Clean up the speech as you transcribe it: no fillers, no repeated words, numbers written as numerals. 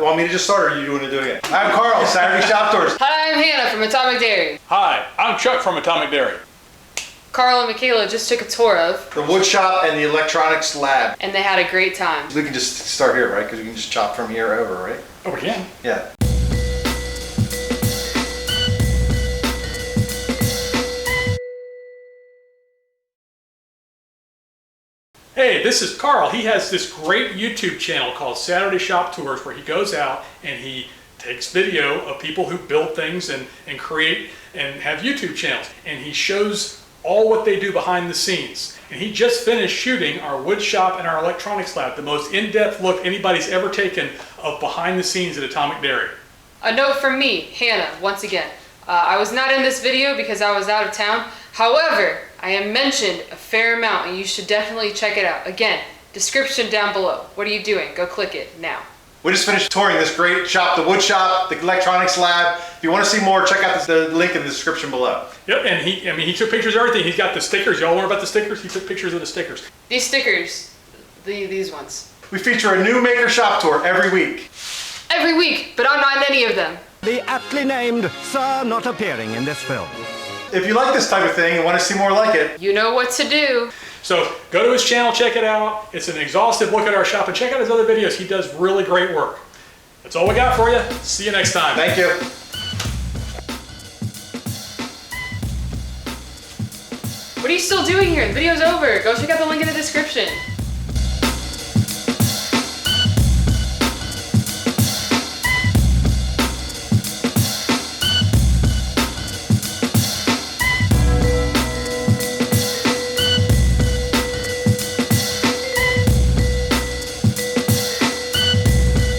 Want me to just start, or are you doing it again? I'm Carl, Saturday Shop Tours. Hi, I'm Hannah from Atomic Dairy. Hi, I'm Chuck from Atomic Dairy. Carl and Michaela just took a tour of The wood shop and the electronics lab. and they had a great time. We can just start here, right? Because we can just chop from here over, right? Oh, we can. Yeah. Hey, this is Carl. He has this great YouTube channel called Saturday Shop Tours where he goes out and he takes video of people who build things and create and have YouTube channels. And he shows all what they do behind the scenes. And he just finished shooting our wood shop and our electronics lab, the most in-depth look anybody's ever taken of behind the scenes at Atomic Dairy. A note from me, Hannah, once again. I was not in this video because I was out of town. However, I am mentioned a fair amount and you should definitely check it out. Again, description down below. What are you doing? Go click it now. We just finished touring this great shop, the wood shop, the electronics lab. If you want to see more, check out the link in the description below. Yep, and he took pictures of everything. He's got the stickers. Y'all learn about the stickers? He took pictures of the stickers. These stickers, these ones. We feature a new maker shop tour every week. Every week, but I'm not in any of them. The aptly named Sir not appearing in this film. If you like this type of thing and want to see more like it, You know what to do. So go to his channel, check it out. It's an exhaustive look at our shop and check out his other videos. He does really great work. That's all we got for you. See you next time. thank you. What are you still doing here? The video's over. Go check out the link in the description.